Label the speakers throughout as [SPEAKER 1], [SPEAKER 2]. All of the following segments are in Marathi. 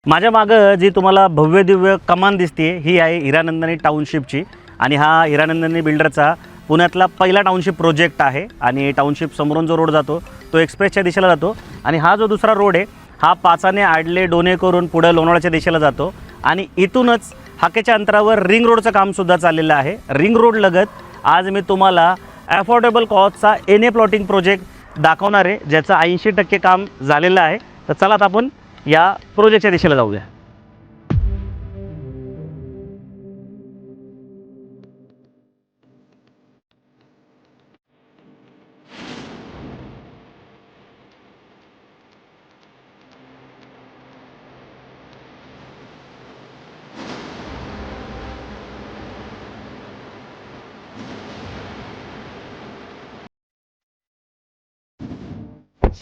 [SPEAKER 1] माझ्या मागं जी तुम्हाला भव्य दिव्य कमान दिसते ही आहे हिरानंदानी टाउनशिपची आणि हा हिरानंदानी बिल्डरचा पुण्यातला पहिला टाउनशिप प्रोजेक्ट आहे आणि टाउनशिप समोरून जो रोड जातो तो एक्सप्रेसच्या दिशेला जातो आणि हा जो दुसरा रोड आहे हा पाचाने आडले डोने करून पुढे लोणावळ्याच्या दिशेला जातो आणि इथूनच हाकेच्या अंतरावर रिंग रोडचं कामसुद्धा चाललेलं आहे। रिंग रोड लगत आज मी तुम्हाला अफोर्डेबल कॉस्टचा एनए प्लॉटिंग प्रोजेक्ट दाखवणार आहे ज्याचं 80% काम झालेलं आहे। तर चला आता आपण या प्रोजेक्टच्या दिशेला जाऊया।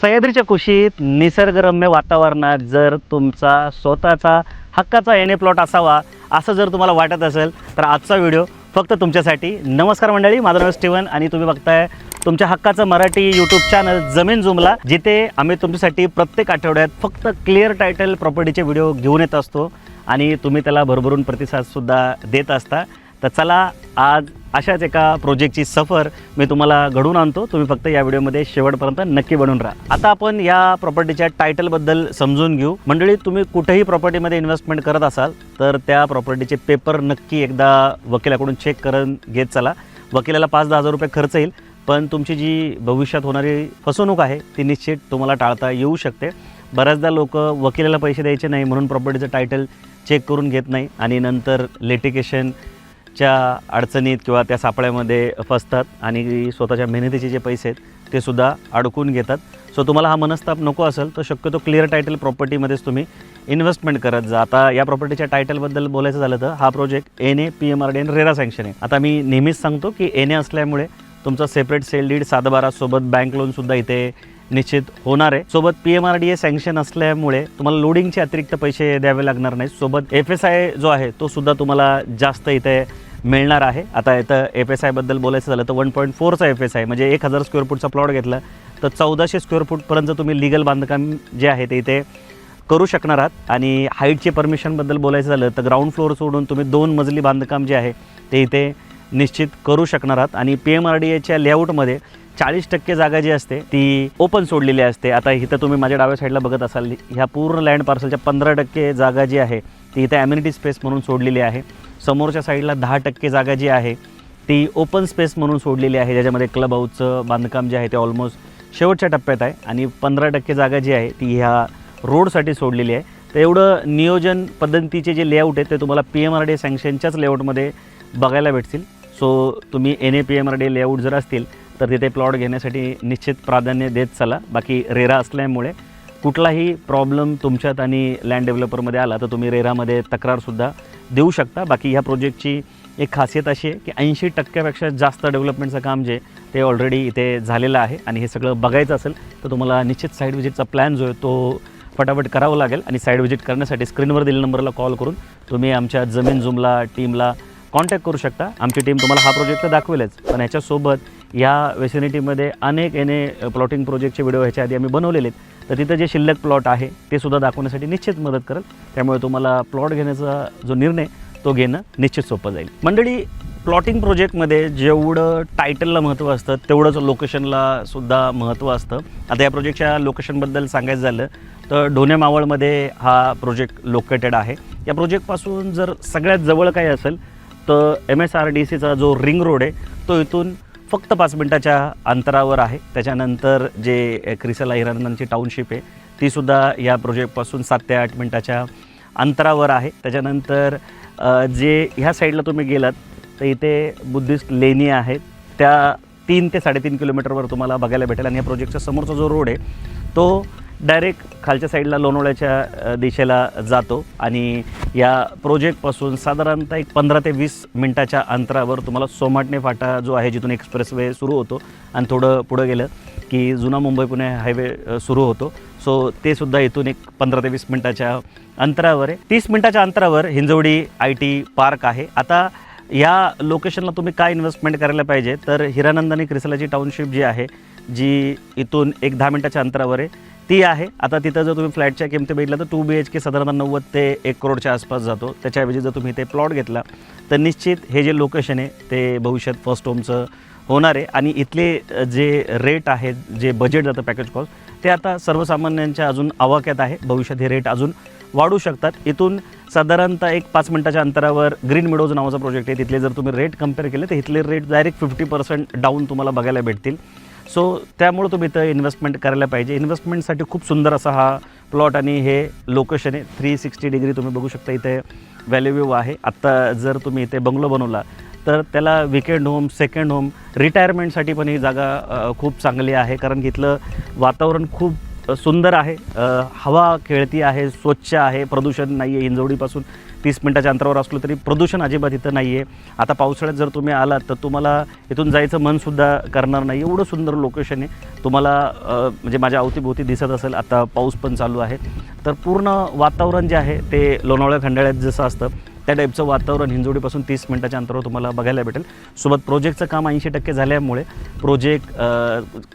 [SPEAKER 1] सह्याद्रीच्या कुशीत निसर्गरम्य वातावरणात जर तुमचा स्वतःचा हक्काचा एनए प्लॉट असावा असं जर तुम्हाला वाटत असेल तर आजचा व्हिडिओ फक्त तुमच्यासाठी। नमस्कार मंडळी, माझं नाव स्टीवन आणि तुम्ही बघताय तुमच्या हक्काचं मराठी यूट्यूब चॅनल जमीन जुमला, जिथे आम्ही तुमच्यासाठी प्रत्येक आठवड्यात फक्त क्लिअर टायटल प्रॉपर्टीचे व्हिडिओ घेऊन येत असतो आणि तुम्ही त्याला भरभरून प्रतिसादसुद्धा देत असता। तर चला आज अशाच एका प्रोजेक्टची सफर मी तुम्हाला घडवून आणतो। तुम्ही फक्त या व्हिडिओमध्ये शेवटपर्यंत नक्की बनून राहा। आता आपण या प्रॉपर्टीच्या टायटलबद्दल समजून घेऊ। मंडळी, तुम्ही कुठेही प्रॉपर्टीमध्ये इन्व्हेस्टमेंट करत असाल तर त्या प्रॉपर्टीचे पेपर नक्की एकदा वकिलाकडून चेक करून घेत चला। वकिलाला 5-10 हजार रुपये खर्च येईल, पण तुमची जी भविष्यात होणारी फसवणूक आहे ती निश्चित तुम्हाला टाळता येऊ शकते। बऱ्याचदा लोक वकिलाला पैसे द्यायचे नाही म्हणून प्रॉपर्टीचं टायटल चेक करून घेत नाही आणि नंतर लिटिगेशनच्या अडचणीत किंवा त्या सापळ्यामध्ये फसतात आणि स्वतःच्या मेहनतीचे जे पैसे आहेत ते सुद्धा अडकून घेतात। सो तुम्हाला हा मनस्ताप नको असेल तर शक्यतो क्लिअर टायटल प्रॉपर्टीमध्येच तुम्ही इन्व्हेस्टमेंट करत जा। आता या प्रॉपर्टीच्या टायटलबद्दल बोलायचं झालं तर हा प्रोजेक्ट एनए PMRD आणि रेरा सँक्शन आहे। आता मी नेहमीच सांगतो की एनए असल्यामुळे तुमचा सेपरेट सेल डीड 7/12 सोबत बँक लोनसुद्धा इथे निश्चित होणार आहे। सोबत PMRDA सँक्शन असल्यामुळे तुम्हाला लोडिंगचे अतिरिक्त पैसे द्यावे लागणार नाही। सोबत FSI जो आहे तो सुद्धा तुम्हाला जास्त इथे मिळणार आहे। आता इथं FSI बद्दल बोलायचं झालं तर 1.4चा FSI म्हणजे 1000 स्क्वेअर फूटचा प्लॉट घेतला तर 1400 स्क्वेअर फूटपर्यंत तुम्ही लिगल बांधकाम जे आहे ते इथे करू शकणार आहात। आणि हाईटचे परमिशनबद्दल बोलायचं झालं तर ग्राउंड फ्लोअर सोडून तुम्ही 2 मजली बांधकाम जे आहे ते इथे निश्चित करू शकणार आहात। आणि PMRDAच्या लेआउटमध्ये 40% जागा जी असते ती ओपन सोडलेली असते। आता इथं तुम्ही माझ्या डाव्या साईडला बघत असाल ह्या पूर्ण लँड पार्सलच्या 15% जागा जी आहे ती इथे ॲम्युनिटी स्पेस म्हणून सोडलेली आहे। समोरच्या साईडला 10% जागा जी आहे ती ओपन स्पेस म्हणून सोडलेली आहे, ज्याच्यामध्ये क्लब हाऊसचं बांधकाम जे आहे ते ऑलमोस्ट शेवटच्या टप्प्यात आहे आणि 15% जागा जी आहे ती ह्या रोडसाठी सोडलेली आहे। तर एवढं नियोजन पद्धतीचे जे लेआउट आहे ते तुम्हाला PMRDA सँक्शनच्याच लेआउटमध्ये बघायला भेटतील। सो तुम्ही NA PMRDA लेआउट जर असतील तर तिथे प्लॉट घेण्यासाठी निश्चित प्राधान्य देत चला। बाकी रेरा असल्यामुळे कुठलाही प्रॉब्लेम तुमच्यात आणि लँड डेव्हलपरमध्ये आला तर तुम्ही रेरामध्ये तक्रारसुद्धा देऊ शकता। बाकी ह्या प्रोजेक्टची एक खासियत अशी आहे की 80% जास्त डेव्हलपमेंटचं काम जे ते ऑलरेडी इथे झालेलं आहे आणि हे सगळं बघायचं असेल तर तुम्हाला निश्चित साईड व्हिजिटचा प्लॅन जो आहे तो फटाफट करावा लागेल। आणि साईड व्हिजिट करण्यासाठी स्क्रीनवर दिलेल्या नंबरला कॉल करून तुम्ही आमच्या जमीन जुमला टीमला कॉन्टॅक्ट करू शकता। आमची टीम तुम्हाला हा प्रोजेक्ट तर दाखवेलच, पण ह्याच्यासोबत या वेसिनिटीमध्ये अनेक एनए प्लॉटिंग प्रोजेक्टचे व्हिडिओ ह्याच्या आधी आम्ही बनवलेले आहेत, तर तिथं जे शिल्लक प्लॉट आहे ते सुद्धा दाखवण्यासाठी निश्चित मदत करेल। त्यामुळे तुम्हाला प्लॉट घेण्याचा जो निर्णय तो घेणं निश्चित सोपं जाईल। मंडळी, प्लॉटिंग प्रोजेक्टमध्ये जेवढं टायटलला महत्त्व असतं तेवढंच लोकेशनला सुद्धा महत्त्व असतं। आता या प्रोजेक्टच्या लोकेशनबद्दल सांगायचं झालं तर ढोणे मावळमध्ये हा प्रोजेक्ट लोकेटेड आहे। या प्रोजेक्टपासून जर सगळ्यात जवळ काही असेल तर MSRDCचा जो रिंग रोड आहे तो इथून फक्त 5 मिनिटाच्या अंतरावर आहे। त्याच्यानंतर जे क्रिसेला हिरानंदांची टाउनशिप आहे तीसुद्धा या प्रोजेक्टपासून 7 ते 8 मिनिटाच्या अंतरावर आहे। त्याच्यानंतर जे ह्या साईडला तुम्ही गेलात तर इथे बुद्धिस्ट लेणी आहेत, त्या 3 ते 3.5 किलोमीटरवर तुम्हाला बघायला भेटेल। आणि या प्रोजेक्टच्या समोरचा जो रोड आहे तो डायरेक्ट खालच्या साईडला लोणावळ्याच्या दिशेला जातो आणि या प्रोजेक्टपासून साधारणतः एक 15 ते 20 मिनिटाच्या अंतरावर तुम्हाला सोमाटणे फाटा जो आहे जिथून एक्सप्रेसवे सुरू होतो आणि थोडं पुढं गेलं की जुना मुंबई पुणे हायवे सुरू होतो। सो ते सुद्धा इथून एक 15 ते 20 मिनिटाच्या अंतरावर आहे। 30 मिनिटाच्या अंतरावर हिंजवडी IT पार्क आहे। आता या लोकेशनला तुम्ही काय इन्व्हेस्टमेंट करायला पाहिजे तर हिरानंद आणि क्रिसेलाची टाउनशिप जी आहे जी इथून एक 10 मिनिटाच्या अंतरावर आहे ती आहे. आता तिथं जर तुम्ही फ्लॅटच्या किमती बघितल्या तर 2 BHK साधारणतः 90 ते 1 करोडच्या आसपास जातो. त्याच्याऐवजी जर तुम्ही इथे प्लॉट घेतला तर निश्चित हे जे लोकेशन आहे ते भविष्यात फर्स्ट होमचं होणार आहे. आणि इथले जे रेट आहेत, जे बजेट जातं पॅकेज कॉस्ट, ते आता सर्वसामान्यांच्या अजून आवाक्यात आहे. भविष्यात हे रेट अजून वाढू शकतात. इथून साधारणतः एक 5 मिनिटाच्या अंतरावर ग्रीन मिडोज नावाचा प्रोजेक्ट आहे. तिथले जर तुम्ही रेट कंपेअर केले तर इथले रेट डायरेक्ट 50% डाऊन तुम्हाला बघायला भेटतील. सो त्यामुळे तुम्ही इथं इन्व्हेस्टमेंट करायला पाहिजे. इन्व्हेस्टमेंटसाठी खूप सुंदर असा हा प्लॉट आणि हे लोकेशन आहे. 360 डिग्री तुम्ही बघू शकता इथे व्हॅल्यू व्ह्यू आहे. आत्ता जर तुम्ही इथे बंगलो बनवला तर त्याला विकेंड होम, सेकंड होम, रिटायरमेंटसाठी पण ही जागा खूप चांगली आहे. कारण की इथलं वातावरण खूप सुंदर आहे. हवा खेळती आहे, स्वच्छ आहे, प्रदूषण नाही आहे. हिंजवडीपासून 30 मिनिटाच्या अंतरावर असलो तरी प्रदूषण अजिबात इथं नाही आहे. आता पावसाळ्यात जर तुम्ही आलात तर तुम्हाला इथून जायचं मनसुद्धा करणार नाही, एवढं सुंदर लोकेशन आहे. तुम्हाला म्हणजे माझ्या अवतीभोवती दिसत असेल, आता पाऊस पण चालू आहे. तर पूर्ण वातावरण जे आहे ते लोणावळा खंडाळ्यात जसं असतं त्या टाईपचं वातावरण हिंजवडीपासून 30 मिनिटाच्या अंतरावर तुम्हाला बघायला भेटेल. सोबत प्रोजेक्टचं काम 80% झाल्यामुळे प्रोजेक्ट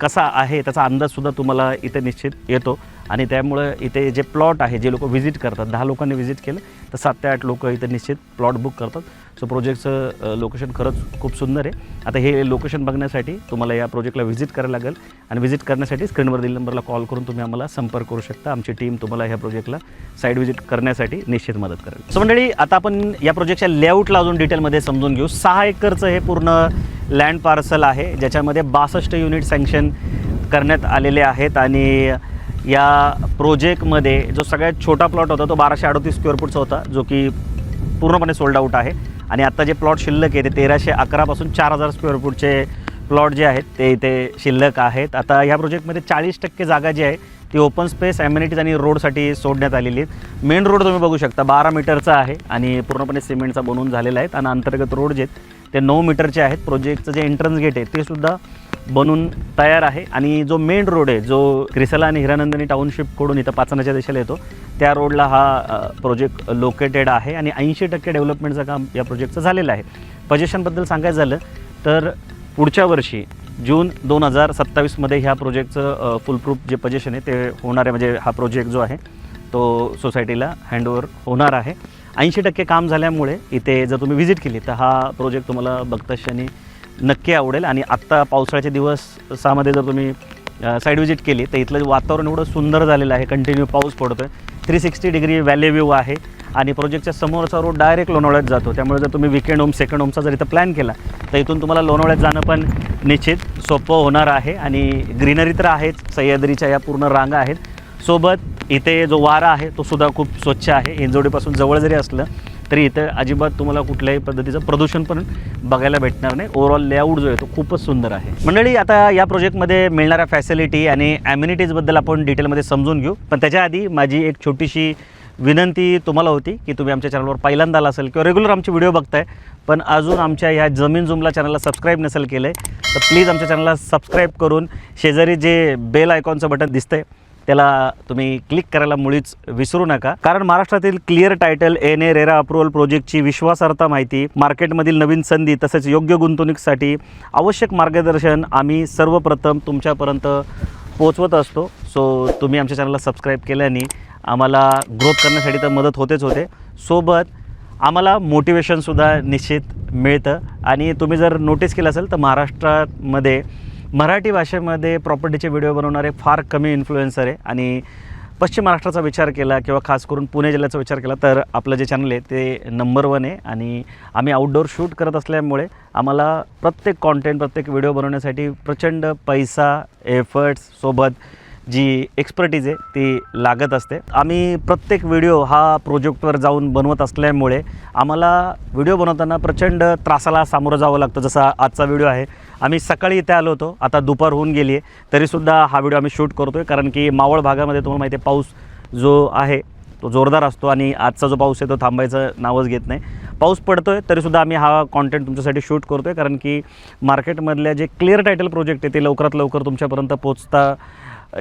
[SPEAKER 1] कसा आहे त्याचा अंदाजसुद्धा तुम्हाला इथे निश्चित येतो. आणि त्यामुळं इथे जे प्लॉट आहे, जे लोक व्हिजिट करतात, 10 लोकांनी व्हिजिट केलं तर 7 ते 8 लोक इथे निश्चित प्लॉट बुक करतात. सो प्रोजेक्टचं लोकेशन खरंच खूप सुंदर आहे. आता हे लोकेशन बघण्यासाठी तुम्हाला या प्रोजेक्टला व्हिजिट करायला लागेल. आणि व्हिजिट करण्यासाठी स्क्रीनवर दिलेल्या नंबरला कॉल करून तुम्ही आम्हाला संपर्क करू शकता. आमची टीम तुम्हाला ह्या प्रोजेक्टला साईड व्हिजिट करण्यासाठी निश्चित मदत करेल. सो मंडळी, आता आपण या प्रोजेक्टच्या लेआउटला अजून डिटेलमध्ये समजून घेऊ. 6 एकरचं हे पूर्ण लँड पार्सल आहे, ज्याच्यामध्ये 62 युनिट सँक्शन करण्यात आलेले आहेत. आणि या प्रोजेक्टमध्ये जो सगळ्यात छोटा प्लॉट होता तो 1238 स्क्वेअर फूटचा होता, जो की पूर्णपणे सोल्ड आउट आहे. आणि आता जे प्लॉट शिल्लक आहे ते 1311 पासून 4000 स्क्वेअर फूटचे प्लॉट जे आहेत ते इथे शिल्लक आहेत. आता ह्या प्रोजेक्टमध्ये 40% जागा जी आहे ती ओपन स्पेस, ॲम्युनिटीज आणि रोडसाठी सोडण्यात आलेली आहेत. मेन रोड तुम्ही बघू शकता 12 मीटरचा आहे आणि पूर्णपणे सिमेंटचा बनवून झालेला आहे. आणि अंतर्गत रोड जे आहेत ते 9 मीटरचे आहेत. प्रोजेक्टचं जे एंट्रन्स गेट आहे ते सुद्धा बनून तयार आहे. आणि जो मेन रोड आहे, जो क्रिसला आणि हिरानंदिनी टाउनशिपकडून इथं पाचनाच्या दिशेला येतो, त्या रोडला हा प्रोजेक्ट लोकेटेड आहे. आणि 80% डेव्हलपमेंटचं काम या प्रोजेक्टचं झालेलं आहे. पोझिशनबद्दल सांगायचं झालं तर पुढच्या वर्षी जून 2027मध्ये ह्या प्रोजेक्टचं फुलप्रूफ जे पोझिशन आहे ते होणार आहे. म्हणजे हा प्रोजेक्ट जो आहे तो सोसायटीला हँडओव्हर होणार आहे. 80% काम झाल्यामुळे इथे जर तुम्ही व्हिजिट केली तर हा प्रोजेक्ट तुम्हाला बघताक्षणी नक्की आवडेल. आणि आत्ता पावसाळ्याच्या दिवसामध्ये जर तुम्ही साईड व्हिजिट केली तर इथलं वातावरण एवढं सुंदर झालेलं आहे. कंटिन्यू पाऊस पडतो आहे. 360 डिग्री व्हॅली व्ह्यू आहे. आणि प्रोजेक्टच्या समोरचा रोड डायरेक्ट लोणावळ्यात जातो. त्यामुळे जर तुम्ही विकेंड होम, सेकंड होमचा जर इथं प्लॅन केला तर इथून तुम्हाला लोणावळ्यात जाणं पण निश्चित सोपं होणार आहे. आणि ग्रीनरी तर आहेच, सह्याद्रीच्या या पूर्ण रांगा आहेत. सोबत इथे जो वारा आहे तो सुद्धा खूप स्वच्छ आहे. हिंजवडीपासून जवळ जरी असलं तरी इथं अजिबात तुम्हाला कुठल्याही पद्धतीचं प्रदूषण पण बघायला भेटणार नाही. ओव्हरऑल लेआउट जो आहे तो खूपच सुंदर आहे. मंडळी, आता या प्रोजेक्टमध्ये मिळणाऱ्या फॅसिलिटी आणि ॲम्युनिटीजबद्दल आपण डिटेलमध्ये समजून घेऊ. पण त्याच्या आधी माझी एक छोटीशी विनंती तुम्हाला होती की तुम्ही आमच्या चॅनलवर पहिल्यांदा आला असेल किंवा रेग्युलर आमचे व्हिडिओ बघताय पण अजून आमच्या ह्या जमीन झूमला चॅनलला सबस्क्राईब नसेल केलं आहे तर प्लीज आमच्या चॅनलला सबस्क्राईब करून शेजारी जे बेल आयकॉनचं बटन दिसतंय त्याला तुम्ही क्लिक करायला मुळीच विसरू नका. कारण महाराष्ट्रातील clear title, NA, RERA approval प्रोजेक्टची विश्वासार्हता माहिती, मार्केटमधील नवीन संधी तसेच योग्य गुंतवणुकीसाठी आवश्यक मार्गदर्शन आम्ही सर्वप्रथम तुमच्यापर्यंत पोहोचवत असतो. सो तुम्ही आमच्या चॅनलला सबस्क्राईब केल्याने आम्हाला ग्रोथ करण्यासाठी तर मदत होतेच होते, सोबत आम्हाला मोटिवेशनसुद्धा निश्चित मिळतं. आणि तुम्ही जर नोटीस केलं असेल तर महाराष्ट्रामध्ये मराठी भाषेमध्ये प्रॉपर्टीचे व्हिडिओ बनवणारे फार कमी इन्फ्लुएन्सर आहे. आणि पश्चिम महाराष्ट्राचा विचार केला किंवा खास करून पुणे जिल्ह्याचा विचार केला तर आपलं जे चॅनल आहे ते नंबर 1 आहे. आणि आम्ही आउटडोअर शूट करत असल्यामुळे आम्हाला प्रत्येक कॉन्टेंट, प्रत्येक व्हिडिओ बनवण्यासाठी प्रचंड पैसा, एफर्ट्स सोबत जी एक्सपर्टीज आहे ती लागत असते. आम्ही प्रत्येक व्हिडिओ हा प्रोजेक्टवर जाऊन बनवत असल्यामुळे आम्हाला व्हिडिओ बनवताना प्रचंड त्रासाला सामोरं जावं लागतं. जसा आजचा व्हिडिओ आहे, आम्ही सकाळी इथे आलो होतो, आता दुपार होऊन गेली आहे तरीसुद्धा हा व्हिडिओ आम्ही शूट करतो आहे. कारण की मावळ भागामध्ये तुम्हाला माहिती आहे पाऊस जो आहे तो जोरदार असतो आणि आजचा जो पाऊस आहे तो थांबायचं नावच घेत नाही. पाऊस पडतो आहे तरीसुद्धा आम्ही हा कॉन्टेंट तुमच्यासाठी शूट करतो आहे. कारण की मार्केटमधल्या जे क्लिअर टायटल प्रोजेक्ट आहे ते लवकरात लवकर तुमच्यापर्यंत पोचता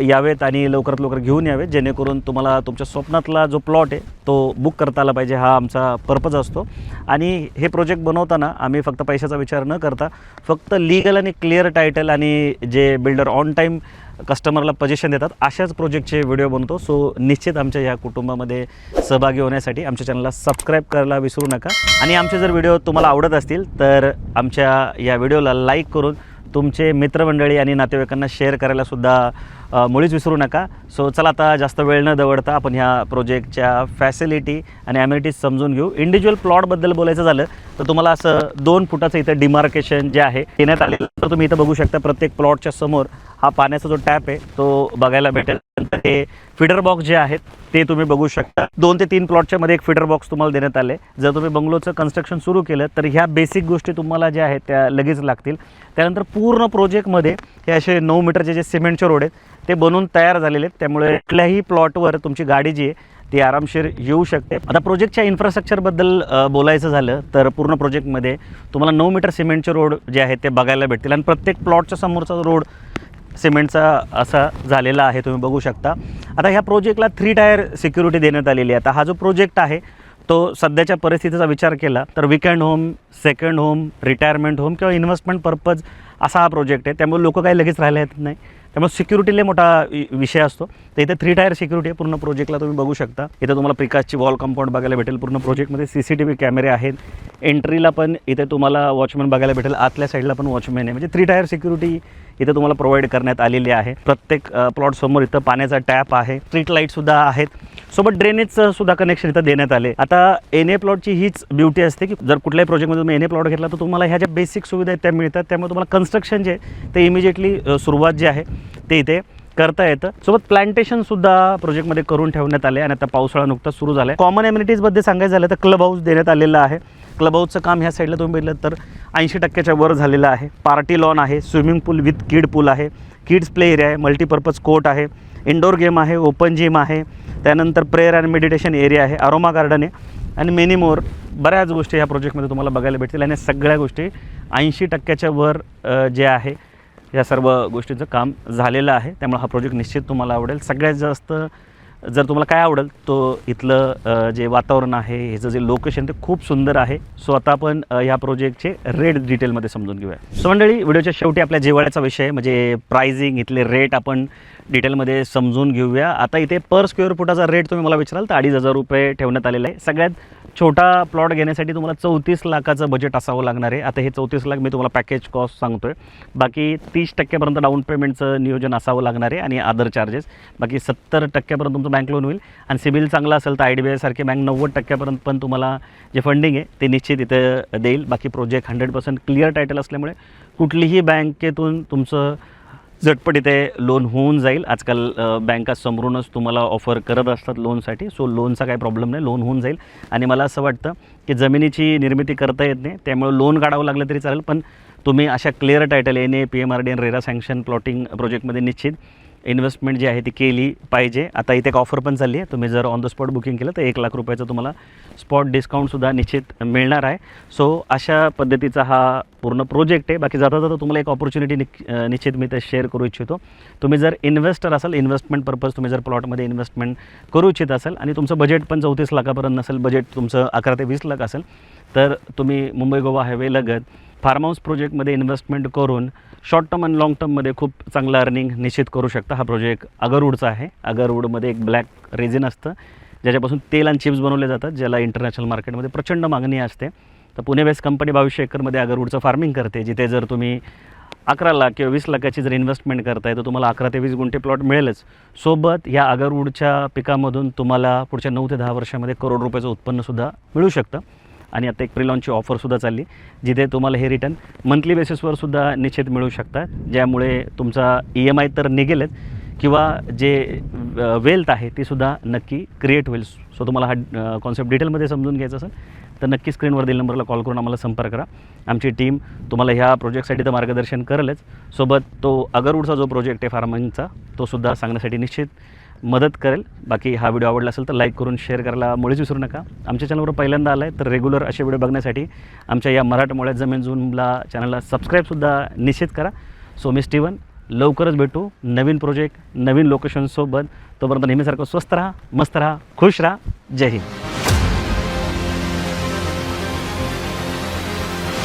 [SPEAKER 1] यावेत आणि लवकरात लवकर घेऊन यावेत, जेणेकरून तुम्हाला तुमच्या स्वप्नातला जो प्लॉट आहे तो बुक करता आला पाहिजे. हा आमचा पर्पज असतो. आणि हे प्रोजेक्ट बनवताना आम्ही फक्त पैशाचा विचार न करता फक्त लीगल आणि क्लिअर टायटल आणि जे बिल्डर ऑन टाईम कस्टमरला पोझिशन देतात अशाच प्रोजेक्टचे व्हिडिओ बनवतो. सो निश्चित आमच्या या कुटुंबामध्ये सहभागी होण्यासाठी आमच्या चॅनलला सबस्क्राईब करायला विसरू नका. आणि आमचे जर व्हिडिओ तुम्हाला आवडत असतील तर आमच्या या व्हिडिओला लाईक करून तुमचे मित्रमंडळी आणि नातेवाईकांना शेअर करायलासुद्धा मुळीच विसरू नका. सो चला आता जास्त वेळ न दवडता आपण ह्या प्रोजेक्टच्या फॅसिलिटी आणि ॲम्युनिटीज समजून घेऊ. इंडिव्हिज्युअल प्लॉटबद्दल बोलायचं झालं तर तुम्हाला असं 2 फुटाचं इथं डिमार्केशन जे आहे देण्यात आलेलं. तर तुम्ही इथं बघू शकता प्रत्येक प्लॉटच्या समोर हा पाण्याचा जो टॅप आहे तो बघायला भेटेल. नंतर हे फीडर बॉक्स जे आहेत ते तुम्ही बघू शकता. 2 ते 3 प्लॉटच्या मध्ये एक फीडर बॉक्स तुम्हाला देण्यात आले. जर तुम्ही बंगलोचं कन्स्ट्रक्शन सुरू केलं तर ह्या बेसिक गोष्टी तुम्हाला ज्या आहेत त्या लगेच लागतील. त्यानंतर पूर्ण प्रोजेक्टमध्ये हे असे 9 मीटरचे जे सिमेंटचे रोड आहेत ते बनवून तयार झालेले आहेत. त्यामुळे कुठल्याही प्लॉटवर तुमची गाडी जी आहे ती आरामशीर येऊ शकते. आता प्रोजेक्टच्या इन्फ्रास्ट्रक्चरबद्दल बोलायचं झालं तर पूर्ण प्रोजेक्टमध्ये तुम्हाला 9 मीटर सिमेंटचे रोड जे आहेत ते बघायला भेटतील. आणि प्रत्येक प्लॉटच्या समोरचा रोड सिमेंटचा असा झालेला आहे, तुम्ही बघू शकता. आता ह्या प्रोजेक्टला 3 टायर सिक्युरिटी देण्यात आलेली आहे. आता हा जो प्रोजेक्ट आहे तो सध्याच्या परिस्थितीचा विचार केला तर weekend home, second home, retirement home किंवा इन्व्हेस्टमेंट पर्पज असा हा प्रोजेक्ट आहे. त्यामुळे लोक काही लगेच राहायला येत नाही. त्यामुळे सिक्युरिटीला मोठा विषय असतो. तर इथे 3 टायर सिक्युरिटी आहे पूर्ण प्रोजेक्टला, तुम्ही बघू शकता. इथं तुम्हाला प्रिकाशची वॉल कंपाऊंड बघायला भेटेल. पूर्ण प्रोजेक्टमध्ये CCTV कॅमेरे आहेत. एंट्रीला पण इथे तुम्हाला वॉचमॅन बघायला भेटेल. आतल्या साईडला पण वॉचमॅन आहे. म्हणजे 3 टायर सिक्युरिटी इथं तुम्हाला प्रोव्हाइड करण्यात आलेली आहे. प्रत्येक प्लॉट समोर इथं पाण्याचा टॅप आहे. स्ट्रीट लाईटसुद्धा आहेत. सोबत ड्रेनेजचं सुद्धा कनेक्शन इथं देण्यात आले. आता NA प्लॉटची हीच ब्युटी असते की जर कुठल्याही प्रोजेक्टमध्ये तुम्ही NA प्लॉट घेतला तर तुम्हाला ह्या ज्या बेसिक सुविधा आहेत त्या मिळतात. त्यामुळे तुम्हाला कन्स्ट्रक्शन जे ते इमिजिएटली सुरुवात जी आहे ते इथे करता येतं. सोबत प्लांटेशनसुद्धा प्रोजेक्टमध्ये करून ठेवण्यात आले. आणि आता पावसाळा नुकताच सुरू झाला आहे. कॉमन ॲम्युनिटीजमध्ये सांगायचं झालं तर क्लब हाऊस देण्यात आलेलं आहे. क्लब हाऊसचं काम ह्या साईडला तुम्ही बघितलं तर 80% वर झालेलं आहे. पार्टी लॉन आहे, स्विमिंग पूल विथ किड पूल आहे, किड्स प्ले एरिया आहे, मल्टीपर्पज कोर्ट आहे, इंडोर गेम आहे, ओपन जिम आहे, त्यानंतर प्रेयर अँड मेडिटेशन एरिया आहे, अरोमा गार्डन आहे आणि मेनी मोर बऱ्याच गोष्टी ह्या प्रोजेक्टमध्ये तुम्हाला बघायला भेटतील. आणि सगळ्या गोष्टी 80% वर जे आहे या सर्व गोष्टींचं काम झालेलं आहे. त्यामुळे हा प्रोजेक्ट निश्चित तुम्हाला आवडेल. सगळ्यात जास्त जर तुम्हाला काय आवडेल तो इथलं जे वातावरण आहे, ह्याचं जे लोकेशन ते खूप सुंदर आहे. सो आता आपण ह्या प्रोजेक्टचे रेट डिटेलमध्ये समजून घेऊया. सो मंडळी, व्हिडिओच्या शेवटी आपल्या जिव्हाळ्याचा विषय म्हणजे प्राइसिंग, इथले रेट आपण डिटेलमध्ये समजून घेऊया. आता इथे पर स्क्वेअर फुटाचा रेट तुम्ही मला विचाराल तर 2,500 रुपये ठेवण्यात आलेला आहे. सगळ्यात छोटा प्लॉट घेण्यासाठी तुम्हाला 34 लाखाचं बजेट असावं लागणार आहे. आता हे 34 लाख मी तुम्हाला पॅकेज कॉस्ट सांगतो आहे. बाकी 30% डाऊन पेमेंटचं नियोजन असावं लागणार आहे आणि अदर चार्जेस. बाकी 70% तुमचं बँक लोन होईल. आणि सिबिल चांगला असेल तर IDBI सारखे बँक 90% पण तुम्हाला जे फंडिंग आहे ते निश्चित इथं देईल. बाकी प्रोजेक्ट 100% क्लिअर टायटल असल्यामुळे कुठलीही बँकेतून तुमचं झटपट इथे लोन होऊन जाईल. आजकाल बँका समोरूनच तुम्हाला ऑफर करत असतात लोनसाठी. सो लोनचा काही प्रॉब्लेम नाही, लोन होऊन जाईल. आणि मला असं वाटतं की जमिनीची निर्मिती करता येत नाही त्यामुळे लोन काढावं लागलं तरी चालेल, पण तुम्ही अशा क्लिअर टायटल NA, PMRD आणि रेरा सँक्शन प्लॉटिंग प्रोजेक्टमध्ये निश्चित इन्व्हेस्टमेंट जी आहे ती केली पाहिजे. आता इथे एक ऑफर पण चालली आहे. तुम्ही जर ऑन द स्पॉट बुकिंग केलं तर 1 लाख रुपयाचं तुम्हाला स्पॉट डिस्काउंटसुद्धा निश्चित मिळणार आहे. सो अशा पद्धतीचा हा पूर्ण प्रोजेक्ट आहे. बाकी जाता जाता तुम्हाला एक ऑपॉर्च्युनिटी निश्चित मी ते शेअर करू इच्छितो. तुम्ही जर इन्व्हेस्टर असाल, इन्व्हेस्टमेंट पर्पज तुम्ही जर प्लॉटमध्ये इन्व्हेस्टमेंट करू इच्छित असाल आणि तुमचं बजेट पण 34 लाखापर्यंत नसेल, बजेट तुमचं 11 ते 20 लाख असेल, तर तुम्ही मुंबई गोवा हायवे लगत फार्म हाऊस प्रोजेक्टमध्ये इन्व्हेस्टमेंट करून शॉर्ट टर्म आणि लाँग टर्ममध्ये खूप चांगलं अर्निंग निश्चित करू शकता. हा प्रोजेक्ट अगरवूडचा आहे. अगरवूडमध्ये एक ब्लॅक रेझिन असतं ज्याच्यापासून तेल आणि चिप्स बनवले जातात, ज्याला इंटरनॅशनल मार्केटमध्ये प्रचंड मागणी असते. तर पुणे बेस्ड कंपनी 2200 एकरमध्ये अगरवूडचं फार्मिंग करते, जिथे जर तुम्ही 11 लाख किंवा 20 लाखाची जर इन्व्हेस्टमेंट करताय तर तुम्हाला 11 ते 20 गुंठे प्लॉट मिळेलच. सोबत या अगरवूडच्या पिकामधून तुम्हाला पुढच्या 9 ते 10 वर्षामध्ये करोड रुपयाचं उत्पन्नसुद्धा मिळू शकतं. आणि आता एक प्रीलॉन्चची ऑफरसुद्धा चालली जिथे तुम्हाला हे रिटर्न मंथली बेसिसवर सुद्धा निश्चित मिळू शकतात, ज्यामुळे तुमचा EMI तर निघेलच किंवा जे वेल्थ आहे ती सुद्धा नक्की क्रिएट होईल. सो तुम्हाला हा कॉन्सेप्ट डिटेलमध्ये समजून घ्यायचा असेल तर नक्की स्क्रीनवर दिलेल्या नंबरला कॉल करून आम्हाला संपर्क करा. आमची टीम तुम्हाला ह्या प्रोजेक्टसाठी तर मार्गदर्शन करेलच, सोबत तो अगरवूडचा जो प्रोजेक्ट आहे फार्मिंगचा तो सुद्धा सांगण्यासाठी निश्चित मदत करेल. बाकी हा व्हिडिओ आवडला असेल तर लाईक करून शेअर करायला मुळीच विसरू नका. आमच्या चॅनलवर पहिल्यांदा आला आहे तर रेग्युलर असे व्हिडिओ बघण्यासाठी आमच्या या मराठमोळ्यात जमीन झूमला चॅनलला सबस्क्राईबसुद्धा निश्चित करा. सो मी स्टीवन, लवकरच भेटू नवीन प्रोजेक्ट नवीन लोकेशनसोबत. तोपर्यंत नेहमीसारखं स्वस्त राहा, मस्त राहा, खुश राहा. जय हिंद.